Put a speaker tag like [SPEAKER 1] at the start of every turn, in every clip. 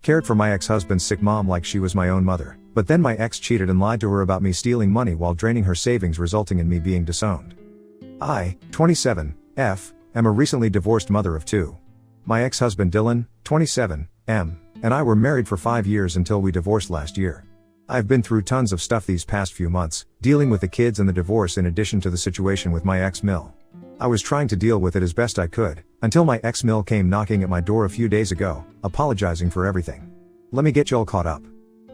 [SPEAKER 1] Cared for my ex-husband's sick mom like she was my own mother, but then my ex cheated and lied to her about me stealing money while draining her savings, resulting in me being disowned. I, 27, am a recently divorced mother of 2. My ex-husband Dylan, 27, and I were married for 5 years until we divorced last year. I've been through tons of stuff these past few months, dealing with the kids and the divorce in addition to the situation with my ex-Mill. I was trying to deal with it as best I could, until my ex-Mill came knocking at my door a few days ago, apologizing for everything. Let me get y'all caught up.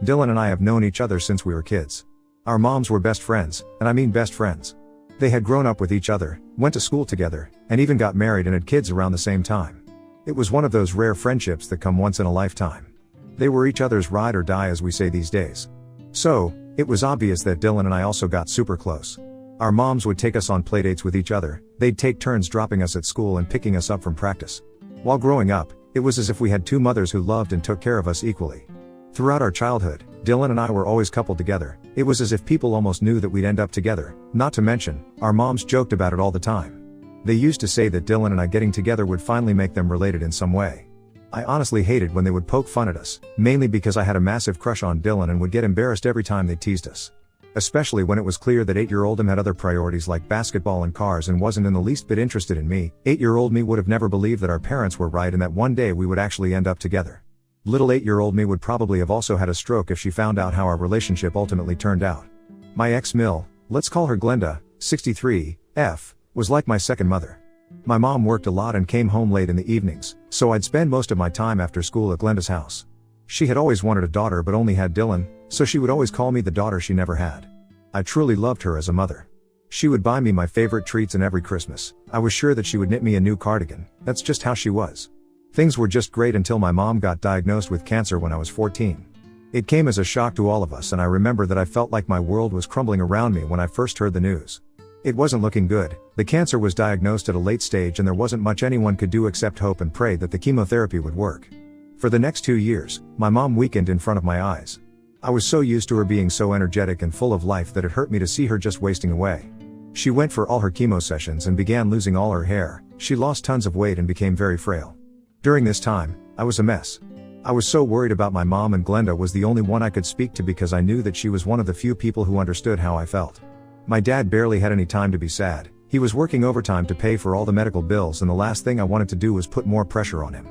[SPEAKER 1] Dylan and I have known each other since we were kids. Our moms were best friends, and I mean best friends. They had grown up with each other, went to school together, and even got married and had kids around the same time. It was one of those rare friendships that come once in a lifetime. They were each other's ride or die, as we say these days. So, it was obvious that Dylan and I also got super close. Our moms would take us on playdates with each other, they'd take turns dropping us at school and picking us up from practice. While growing up, it was as if we had 2 mothers who loved and took care of us equally. Throughout our childhood, Dylan and I were always coupled together. It was as if people almost knew that we'd end up together, not to mention, our moms joked about it all the time. They used to say that Dylan and I getting together would finally make them related in some way. I honestly hated when they would poke fun at us, mainly because I had a massive crush on Dylan and would get embarrassed every time they teased us. Especially when it was clear that 8-year-old him had other priorities like basketball and cars and wasn't in the least bit interested in me. 8-year-old me would have never believed that our parents were right and that one day we would actually end up together. Little 8-year-old me would probably have also had a stroke if she found out how our relationship ultimately turned out. My ex-Mill, let's call her Glenda, 63, was like my second mother. My mom worked a lot and came home late in the evenings, so I'd spend most of my time after school at Glenda's house. She had always wanted a daughter but only had Dylan, so she would always call me the daughter she never had. I truly loved her as a mother. She would buy me my favorite treats, and every Christmas, I was sure that she would knit me a new cardigan. That's just how she was. Things were just great until my mom got diagnosed with cancer when I was 14. It came as a shock to all of us, and I remember that I felt like my world was crumbling around me when I first heard the news. It wasn't looking good. The cancer was diagnosed at a late stage and there wasn't much anyone could do except hope and pray that the chemotherapy would work. For the next 2 years, my mom weakened in front of my eyes. I was so used to her being so energetic and full of life that it hurt me to see her just wasting away. She went for all her chemo sessions and began losing all her hair. She lost tons of weight and became very frail. During this time, I was a mess. I was so worried about my mom, and Glenda was the only one I could speak to because I knew that she was one of the few people who understood how I felt. My dad barely had any time to be sad. He was working overtime to pay for all the medical bills, and the last thing I wanted to do was put more pressure on him.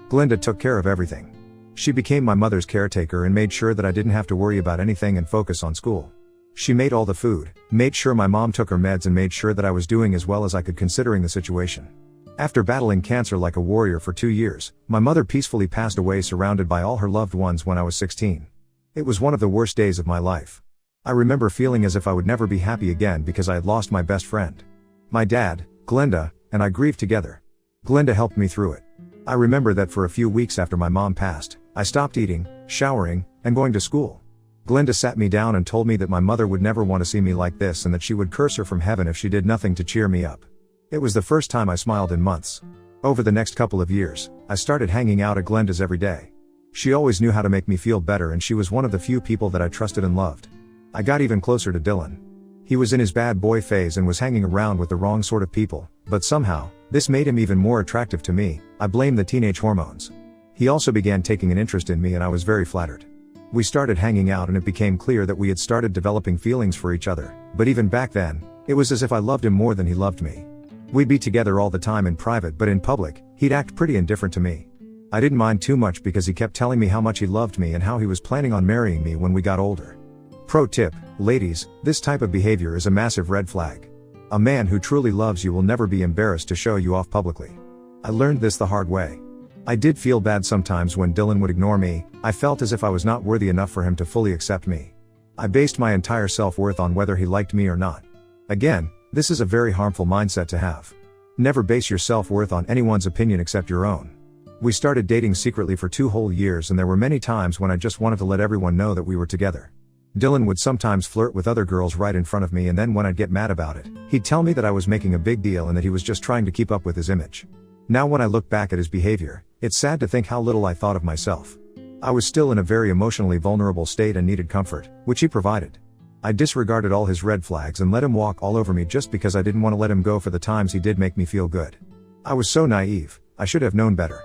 [SPEAKER 1] Glenda took care of everything. She became my mother's caretaker and made sure that I didn't have to worry about anything and focus on school. She made all the food, made sure my mom took her meds, and made sure that I was doing as well as I could considering the situation. After battling cancer like a warrior for 2 years, my mother peacefully passed away surrounded by all her loved ones when I was 16. It was one of the worst days of my life. I remember feeling as if I would never be happy again because I had lost my best friend. My dad, Glenda, and I grieved together. Glenda helped me through it. I remember that for a few weeks after my mom passed, I stopped eating, showering, and going to school. Glenda sat me down and told me that my mother would never want to see me like this and that she would curse her from heaven if she did nothing to cheer me up. It was the first time I smiled in months. Over the next couple of years, I started hanging out at Glenda's every day. She always knew how to make me feel better, and she was one of the few people that I trusted and loved. I got even closer to Dylan. He was in his bad boy phase and was hanging around with the wrong sort of people, but somehow, this made him even more attractive to me. I blame the teenage hormones. He also began taking an interest in me and I was very flattered. We started hanging out and it became clear that we had started developing feelings for each other, but even back then, it was as if I loved him more than he loved me. We'd be together all the time in private, but in public, he'd act pretty indifferent to me. I didn't mind too much because he kept telling me how much he loved me and how he was planning on marrying me when we got older. Pro tip, ladies, this type of behavior is a massive red flag. A man who truly loves you will never be embarrassed to show you off publicly. I learned this the hard way. I did feel bad sometimes when Dylan would ignore me. I felt as if I was not worthy enough for him to fully accept me. I based my entire self-worth on whether he liked me or not. Again, this is a very harmful mindset to have. Never base your self-worth on anyone's opinion except your own. We started dating secretly for 2 whole years, and there were many times when I just wanted to let everyone know that we were together. Dylan would sometimes flirt with other girls right in front of me, and then when I'd get mad about it, he'd tell me that I was making a big deal and that he was just trying to keep up with his image. Now when I look back at his behavior, it's sad to think how little I thought of myself. I was still in a very emotionally vulnerable state and needed comfort, which he provided. I disregarded all his red flags and let him walk all over me just because I didn't want to let him go for the times he did make me feel good. I was so naive. I should have known better.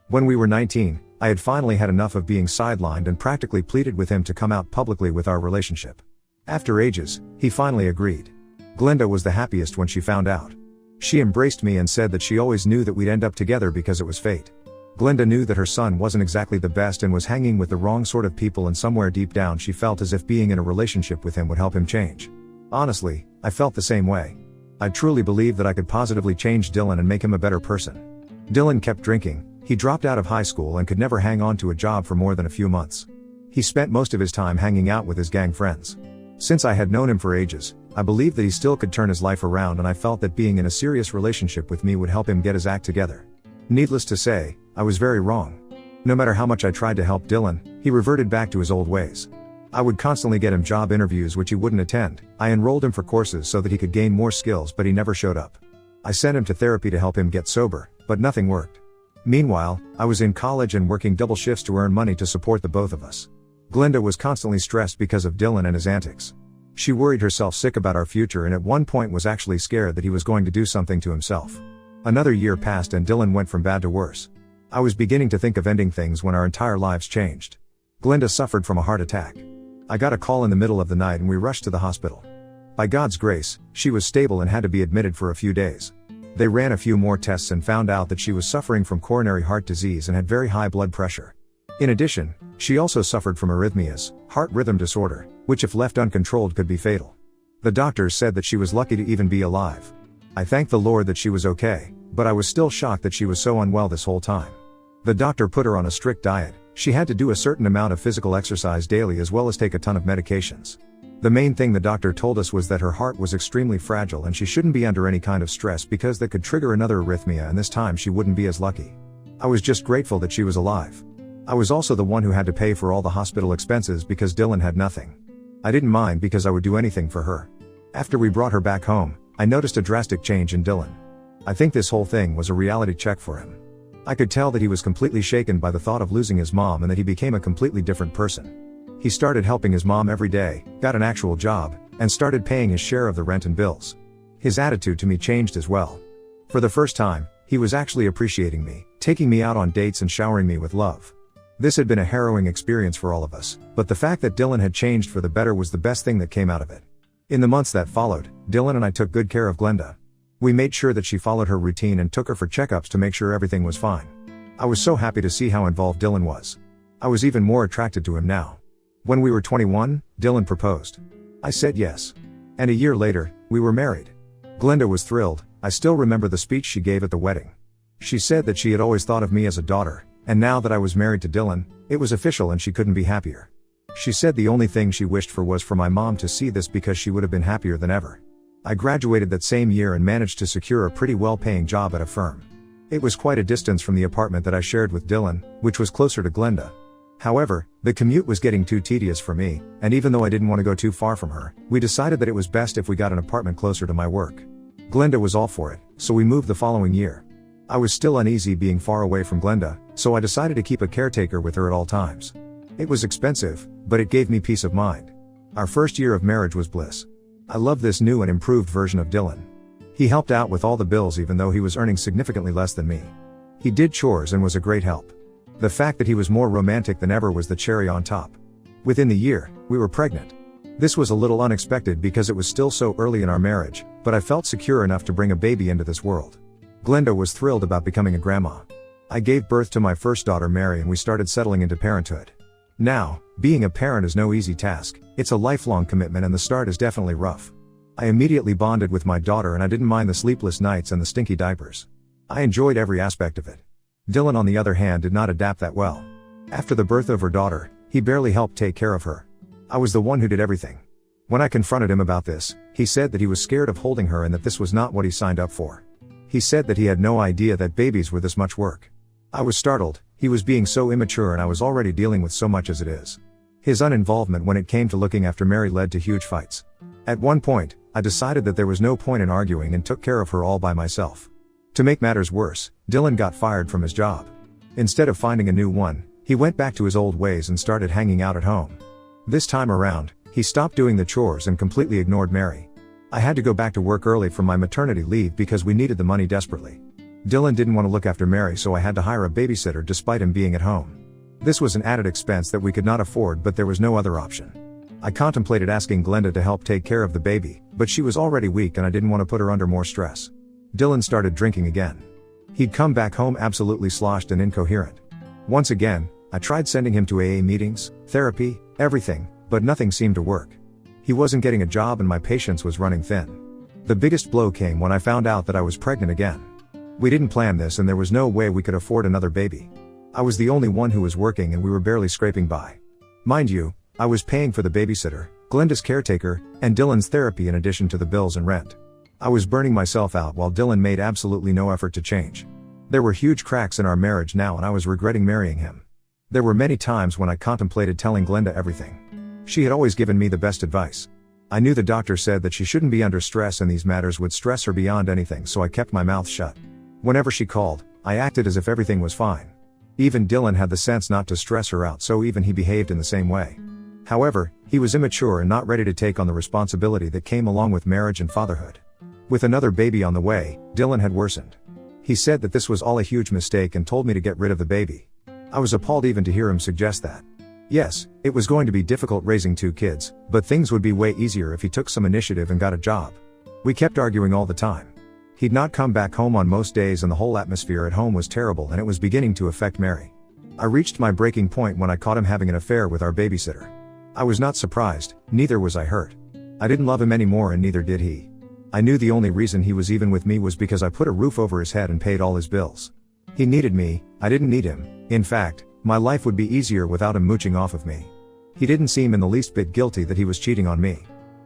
[SPEAKER 1] When we were 19, I had finally had enough of being sidelined and practically pleaded with him to come out publicly with our relationship. After ages, he finally agreed. Glenda was the happiest when she found out. She embraced me and said that she always knew that we'd end up together because it was fate. Glenda knew that her son wasn't exactly the best and was hanging with the wrong sort of people, and somewhere deep down she felt as if being in a relationship with him would help him change. Honestly, I felt the same way. I truly believed that I could positively change Dylan and make him a better person. Dylan kept drinking, he dropped out of high school and could never hang on to a job for more than a few months. He spent most of his time hanging out with his gang friends. Since I had known him for ages, I believed that he still could turn his life around, and I felt that being in a serious relationship with me would help him get his act together. Needless to say, I was very wrong. No matter how much I tried to help Dylan, he reverted back to his old ways. I would constantly get him job interviews which he wouldn't attend. I enrolled him for courses so that he could gain more skills, but he never showed up. I sent him to therapy to help him get sober, but nothing worked. Meanwhile, I was in college and working double shifts to earn money to support the both of us. Glenda was constantly stressed because of Dylan and his antics. She worried herself sick about our future and at one point was actually scared that he was going to do something to himself. Another year passed and Dylan went from bad to worse. I was beginning to think of ending things when our entire lives changed. Glenda suffered from a heart attack. I got a call in the middle of the night and we rushed to the hospital. By God's grace, she was stable and had to be admitted for a few days. They ran a few more tests and found out that she was suffering from coronary heart disease and had very high blood pressure. In addition, she also suffered from arrhythmias, heart rhythm disorder, which if left uncontrolled could be fatal. The doctors said that she was lucky to even be alive. I thanked the Lord that she was okay, but I was still shocked that she was so unwell this whole time. The doctor put her on a strict diet. She had to do a certain amount of physical exercise daily as well as take a ton of medications. The main thing the doctor told us was that her heart was extremely fragile and she shouldn't be under any kind of stress because that could trigger another arrhythmia, and this time she wouldn't be as lucky. I was just grateful that she was alive. I was also the one who had to pay for all the hospital expenses because Dylan had nothing. I didn't mind because I would do anything for her. After we brought her back home, I noticed a drastic change in Dylan. I think this whole thing was a reality check for him. I could tell that he was completely shaken by the thought of losing his mom and that he became a completely different person. He started helping his mom every day, got an actual job, and started paying his share of the rent and bills. His attitude to me changed as well. For the first time, he was actually appreciating me, taking me out on dates and showering me with love. This had been a harrowing experience for all of us, but the fact that Dylan had changed for the better was the best thing that came out of it. In the months that followed, Dylan and I took good care of Glenda. We made sure that she followed her routine and took her for checkups to make sure everything was fine. I was so happy to see how involved Dylan was. I was even more attracted to him now. When we were 21, Dylan proposed. I said yes. And a year later, we were married. Glenda was thrilled. I still remember the speech she gave at the wedding. She said that she had always thought of me as a daughter, and now that I was married to Dylan, it was official and she couldn't be happier. She said the only thing she wished for was for my mom to see this because she would have been happier than ever. I graduated that same year and managed to secure a pretty well-paying job at a firm. It was quite a distance from the apartment that I shared with Dylan, which was closer to Glenda. However, the commute was getting too tedious for me, and even though I didn't want to go too far from her, we decided that it was best if we got an apartment closer to my work. Glenda was all for it, so we moved the following year. I was still uneasy being far away from Glenda, so I decided to keep a caretaker with her at all times. It was expensive, but it gave me peace of mind. Our first year of marriage was bliss. I loved this new and improved version of Dylan. He helped out with all the bills even though he was earning significantly less than me. He did chores and was a great help. The fact that he was more romantic than ever was the cherry on top. Within the year, we were pregnant. This was a little unexpected because it was still so early in our marriage, but I felt secure enough to bring a baby into this world. Glenda was thrilled about becoming a grandma. I gave birth to my first daughter Mary and we started settling into parenthood. Now, being a parent is no easy task. It's a lifelong commitment and the start is definitely rough. I immediately bonded with my daughter and I didn't mind the sleepless nights and the stinky diapers. I enjoyed every aspect of it. Dylan on the other hand did not adapt that well. After the birth of her daughter, he barely helped take care of her. I was the one who did everything. When I confronted him about this, he said that he was scared of holding her and that this was not what he signed up for. He said that he had no idea that babies were this much work. I was startled. He was being so immature and I was already dealing with so much as it is. His uninvolvement when it came to looking after Mary led to huge fights. At one point, I decided that there was no point in arguing and took care of her all by myself. To make matters worse, Dylan got fired from his job. Instead of finding a new one, he went back to his old ways and started hanging out at home. This time around, he stopped doing the chores and completely ignored Mary. I had to go back to work early from my maternity leave because we needed the money desperately. Dylan didn't want to look after Mary, so I had to hire a babysitter despite him being at home. This was an added expense that we could not afford, but there was no other option. I contemplated asking Glenda to help take care of the baby, but she was already weak and I didn't want to put her under more stress. Dylan started drinking again. He'd come back home absolutely sloshed and incoherent. Once again, I tried sending him to AA meetings, therapy, everything, but nothing seemed to work. He wasn't getting a job and my patience was running thin. The biggest blow came when I found out that I was pregnant again. We didn't plan this and there was no way we could afford another baby. I was the only one who was working and we were barely scraping by. Mind you, I was paying for the babysitter, Glenda's caretaker, and Dylan's therapy in addition to the bills and rent. I was burning myself out while Dylan made absolutely no effort to change. There were huge cracks in our marriage now and I was regretting marrying him. There were many times when I contemplated telling Glenda everything. She had always given me the best advice. I knew the doctor said that she shouldn't be under stress and these matters would stress her beyond anything, so I kept my mouth shut. Whenever she called, I acted as if everything was fine. Even Dylan had the sense not to stress her out, so even he behaved in the same way. However, he was immature and not ready to take on the responsibility that came along with marriage and fatherhood. With another baby on the way, Dylan had worsened. He said that this was all a huge mistake and told me to get rid of the baby. I was appalled even to hear him suggest that. Yes, it was going to be difficult raising 2 kids, but things would be way easier if he took some initiative and got a job. We kept arguing all the time. He'd not come back home on most days and the whole atmosphere at home was terrible and it was beginning to affect Mary. I reached my breaking point when I caught him having an affair with our babysitter. I was not surprised, neither was I hurt. I didn't love him anymore and neither did he. I knew the only reason he was even with me was because I put a roof over his head and paid all his bills. He needed me, I didn't need him. In fact, my life would be easier without him mooching off of me. He didn't seem in the least bit guilty that he was cheating on me.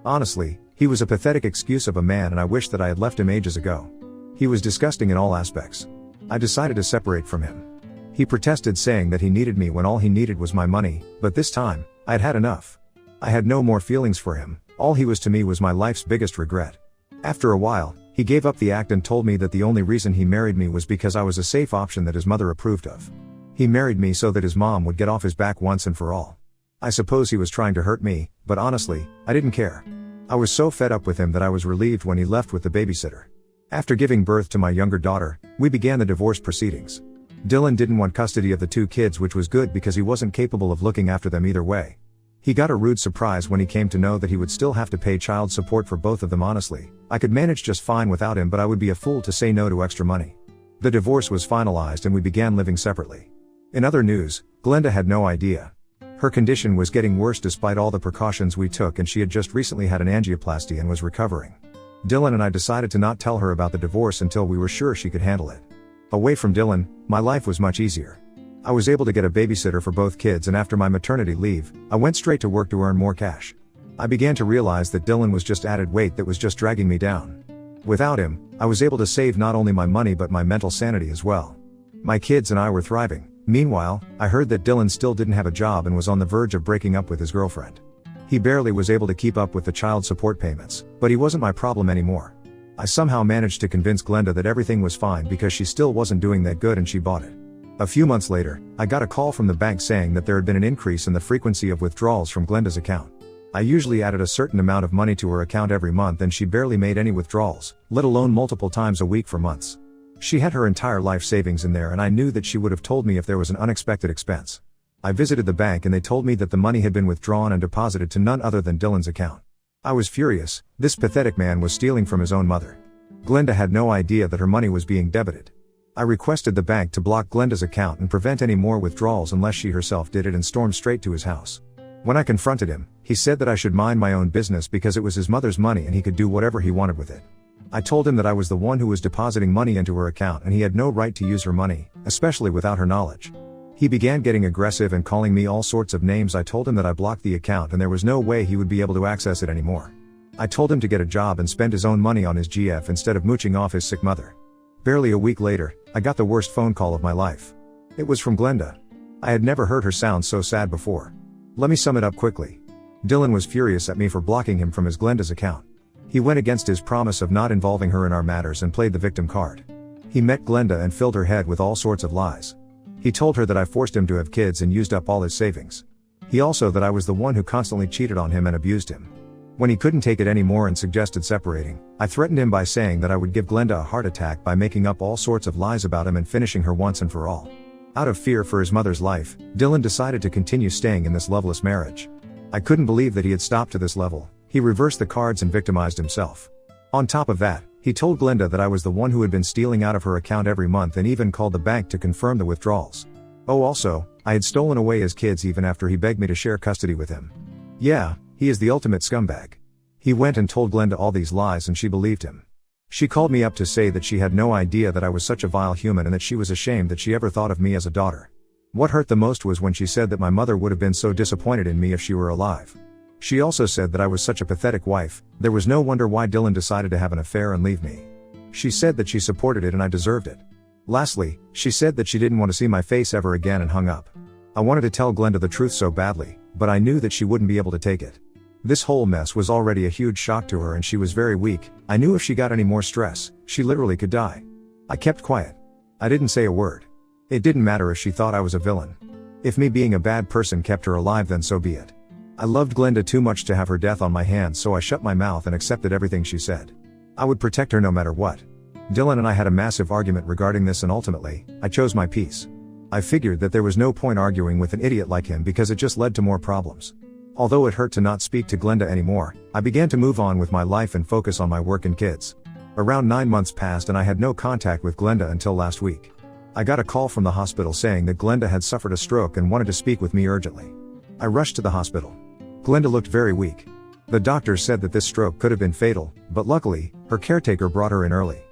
[SPEAKER 1] Honestly, he was a pathetic excuse of a man and I wish that I had left him ages ago. He was disgusting in all aspects. I decided to separate from him. He protested saying that he needed me when all he needed was my money, but this time, I had had enough. I had no more feelings for him, all he was to me was my life's biggest regret. After a while, he gave up the act and told me that the only reason he married me was because I was a safe option that his mother approved of. He married me so that his mom would get off his back once and for all. I suppose he was trying to hurt me, but honestly, I didn't care. I was so fed up with him that I was relieved when he left with the babysitter. After giving birth to my younger daughter, we began the divorce proceedings. Dylan didn't want custody of the 2 kids, which was good because he wasn't capable of looking after them either way. He got a rude surprise when he came to know that he would still have to pay child support for both of them. Honestly, I could manage just fine without him, but I would be a fool to say no to extra money. The divorce was finalized and we began living separately. In other news, Glenda had no idea. Her condition was getting worse despite all the precautions we took, and she had just recently had an angioplasty and was recovering. Dylan and I decided to not tell her about the divorce until we were sure she could handle it. Away from Dylan, my life was much easier. I was able to get a babysitter for both kids, and after my maternity leave, I went straight to work to earn more cash. I began to realize that Dylan was just added weight that was just dragging me down. Without him, I was able to save not only my money but my mental sanity as well. My kids and I were thriving. Meanwhile, I heard that Dylan still didn't have a job and was on the verge of breaking up with his girlfriend. He barely was able to keep up with the child support payments, but he wasn't my problem anymore. I somehow managed to convince Glenda that everything was fine because she still wasn't doing that good and she bought it. A few months later, I got a call from the bank saying that there had been an increase in the frequency of withdrawals from Glenda's account. I usually added a certain amount of money to her account every month and she barely made any withdrawals, let alone multiple times a week for months. She had her entire life savings in there and I knew that she would have told me if there was an unexpected expense. I visited the bank and they told me that the money had been withdrawn and deposited to none other than Dylan's account. I was furious. This pathetic man was stealing from his own mother. Glenda had no idea that her money was being debited. I requested the bank to block Glenda's account and prevent any more withdrawals unless she herself did it, and stormed straight to his house. When I confronted him, he said that I should mind my own business because it was his mother's money and he could do whatever he wanted with it. I told him that I was the one who was depositing money into her account and he had no right to use her money, especially without her knowledge. He began getting aggressive and calling me all sorts of names. I told him that I blocked the account and there was no way he would be able to access it anymore. I told him to get a job and spend his own money on his GF instead of mooching off his sick mother. Barely a week later, I got the worst phone call of my life. It was from Glenda. I had never heard her sound so sad before. Let me sum it up quickly. Dylan was furious at me for blocking him from his Glenda's account. He went against his promise of not involving her in our matters and played the victim card. He met Glenda and filled her head with all sorts of lies. He told her that I forced him to have kids and used up all his savings. He also that I was the one who constantly cheated on him and abused him. When he couldn't take it anymore and suggested separating, I threatened him by saying that I would give Glenda a heart attack by making up all sorts of lies about him and finishing her once and for all. Out of fear for his mother's life, Dylan decided to continue staying in this loveless marriage. I couldn't believe that he had stopped to this level. He reversed the cards and victimized himself. On top of that, he told Glenda that I was the one who had been stealing out of her account every month and even called the bank to confirm the withdrawals. Oh, also, I had stolen away his kids even after he begged me to share custody with him. Yeah, he is the ultimate scumbag. He went and told Glenda all these lies and she believed him. She called me up to say that she had no idea that I was such a vile human and that she was ashamed that she ever thought of me as a daughter. What hurt the most was when she said that my mother would have been so disappointed in me if she were alive. She also said that I was such a pathetic wife. There was no wonder why Dylan decided to have an affair and leave me. She said that she supported it and I deserved it. Lastly, she said that she didn't want to see my face ever again and hung up. I wanted to tell Glenda the truth so badly, but I knew that she wouldn't be able to take it. This whole mess was already a huge shock to her and she was very weak. I knew if she got any more stress, she literally could die. I kept quiet. I didn't say a word. It didn't matter if she thought I was a villain. If me being a bad person kept her alive, then so be it. I loved Glenda too much to have her death on my hands, so I shut my mouth and accepted everything she said. I would protect her no matter what. Dylan and I had a massive argument regarding this and ultimately, I chose my peace. I figured that there was no point arguing with an idiot like him because it just led to more problems. Although it hurt to not speak to Glenda anymore, I began to move on with my life and focus on my work and kids. Around 9 months passed and I had no contact with Glenda until last week. I got a call from the hospital saying that Glenda had suffered a stroke and wanted to speak with me urgently. I rushed to the hospital. Glenda looked very weak. The doctors said that this stroke could have been fatal, but luckily, her caretaker brought her in early.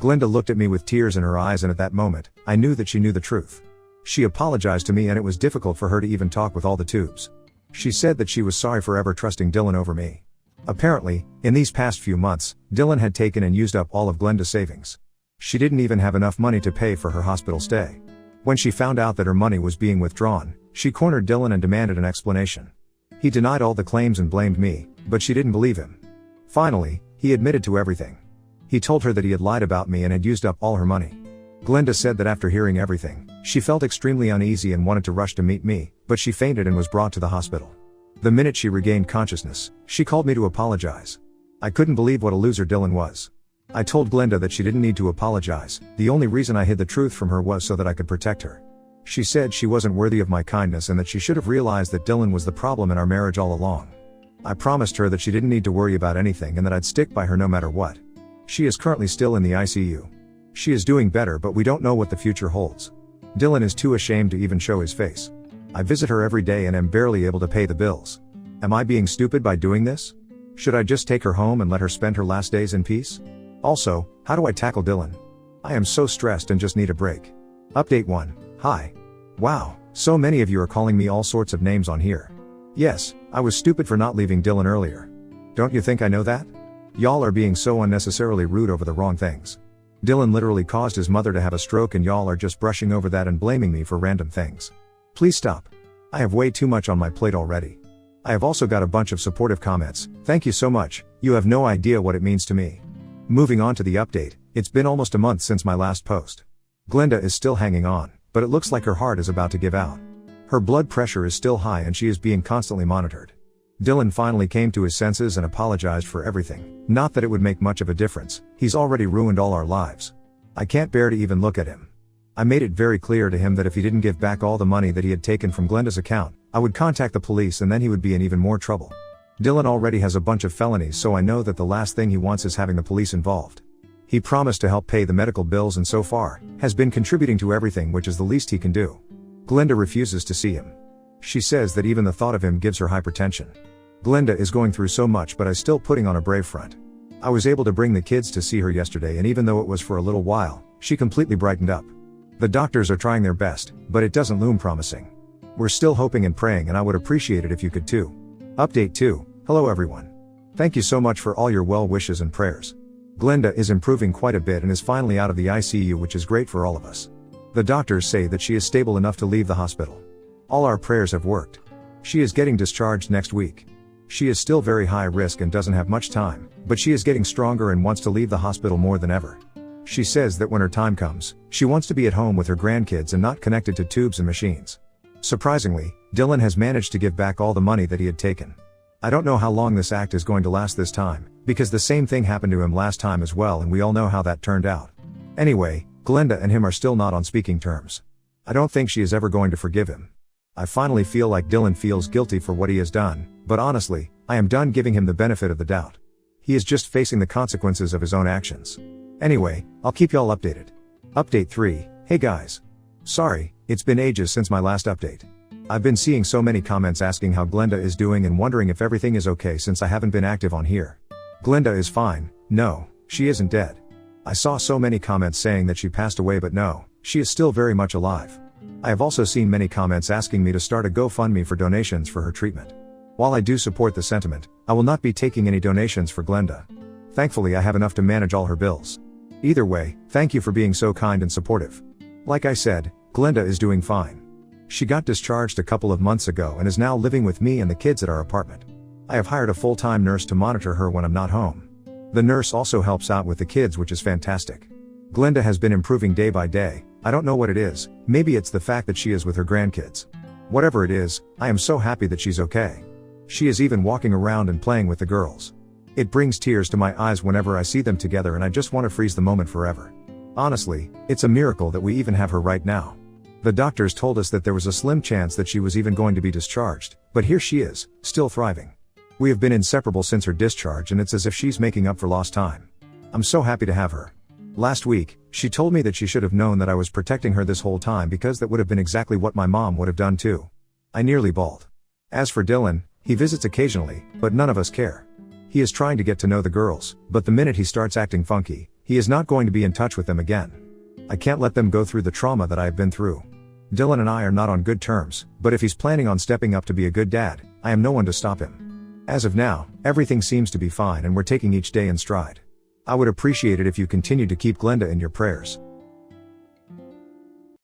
[SPEAKER 1] Glenda looked at me with tears in her eyes and at that moment, I knew that she knew the truth. She apologized to me and it was difficult for her to even talk with all the tubes. She said that she was sorry for ever trusting Dylan over me. Apparently, in these past few months, Dylan had taken and used up all of Glenda's savings. She didn't even have enough money to pay for her hospital stay. When she found out that her money was being withdrawn, she cornered Dylan and demanded an explanation. He denied all the claims and blamed me, but she didn't believe him. Finally, he admitted to everything. He told her that he had lied about me and had used up all her money. Glenda said that after hearing everything, she felt extremely uneasy and wanted to rush to meet me, but she fainted and was brought to the hospital. The minute she regained consciousness, she called me to apologize. I couldn't believe what a loser Dylan was. I told Glenda that she didn't need to apologize. The only reason I hid the truth from her was so that I could protect her. She said she wasn't worthy of my kindness and that she should have realized that Dylan was the problem in our marriage all along. I promised her that she didn't need to worry about anything and that I'd stick by her no matter what. She is currently still in the ICU. She is doing better, but we don't know what the future holds. Dylan is too ashamed to even show his face. I visit her every day and am barely able to pay the bills. Am I being stupid by doing this? Should I just take her home and let her spend her last days in peace? Also, how do I tackle Dylan? I am so stressed and just need a break. Update 1. Hi. Wow, so many of you are calling me all sorts of names on here. Yes, I was stupid for not leaving Dylan earlier. Don't you think I know that? Y'all are being so unnecessarily rude over the wrong things. Dylan literally caused his mother to have a stroke and y'all are just brushing over that and blaming me for random things. Please stop. I have way too much on my plate already. I have also got a bunch of supportive comments. Thank you so much, you have no idea what it means to me. Moving on to the update, it's been almost a month since my last post. Glenda is still hanging on, but it looks like her heart is about to give out. Her blood pressure is still high and she is being constantly monitored. Dylan finally came to his senses and apologized for everything. Not that it would make much of a difference, he's already ruined all our lives. I can't bear to even look at him. I made it very clear to him that if he didn't give back all the money that he had taken from Glenda's account, I would contact the police and then he would be in even more trouble. Dylan already has a bunch of felonies, so I know that the last thing he wants is having the police involved. He promised to help pay the medical bills and so far, has been contributing to everything, which is the least he can do. Glenda refuses to see him. She says that even the thought of him gives her hypertension. Glenda is going through so much, but is still putting on a brave front. I was able to bring the kids to see her yesterday and even though it was for a little while, she completely brightened up. The doctors are trying their best, but it doesn't loom promising. We're still hoping and praying and I would appreciate it if you could too. Update 2. Hello everyone. Thank you so much for all your well wishes and prayers. Glenda is improving quite a bit and is finally out of the ICU, which is great for all of us. The doctors say that she is stable enough to leave the hospital. All our prayers have worked. She is getting discharged next week. She is still very high risk and doesn't have much time, but she is getting stronger and wants to leave the hospital more than ever. She says that when her time comes, she wants to be at home with her grandkids and not connected to tubes and machines. Surprisingly, Dylan has managed to give back all the money that he had taken. I don't know how long this act is going to last this time, because the same thing happened to him last time as well and we all know how that turned out. Anyway, Glenda and him are still not on speaking terms. I don't think she is ever going to forgive him. I finally feel like Dylan feels guilty for what he has done, but honestly, I am done giving him the benefit of the doubt. He is just facing the consequences of his own actions. Anyway, I'll keep y'all updated. Update 3, hey guys. Sorry, it's been ages since my last update. I've been seeing so many comments asking how Glenda is doing and wondering if everything is okay since I haven't been active on here. Glenda is fine, no, she isn't dead. I saw so many comments saying that she passed away, but no, she is still very much alive. I have also seen many comments asking me to start a GoFundMe for donations for her treatment. While I do support the sentiment, I will not be taking any donations for Glenda. Thankfully I have enough to manage all her bills. Either way, thank you for being so kind and supportive. Like I said, Glenda is doing fine. She got discharged a couple of months ago and is now living with me and the kids at our apartment. I have hired a full-time nurse to monitor her when I'm not home. The nurse also helps out with the kids, which is fantastic. Glenda has been improving day by day. I don't know what it is, maybe it's the fact that she is with her grandkids. Whatever it is, I am so happy that she's okay. She is even walking around and playing with the girls. It brings tears to my eyes whenever I see them together and I just want to freeze the moment forever. Honestly, it's a miracle that we even have her right now. The doctors told us that there was a slim chance that she was even going to be discharged, but here she is, still thriving. We have been inseparable since her discharge and it's as if she's making up for lost time. I'm so happy to have her. Last week, she told me that she should have known that I was protecting her this whole time because that would have been exactly what my mom would have done too. I nearly bawled. As for Dylan, he visits occasionally, but none of us care. He is trying to get to know the girls, but the minute he starts acting funky, he is not going to be in touch with them again. I can't let them go through the trauma that I have been through. Dylan and I are not on good terms, but if he's planning on stepping up to be a good dad, I am no one to stop him. As of now, everything seems to be fine and we're taking each day in stride. I would appreciate it if you continued to keep Glenda in your prayers.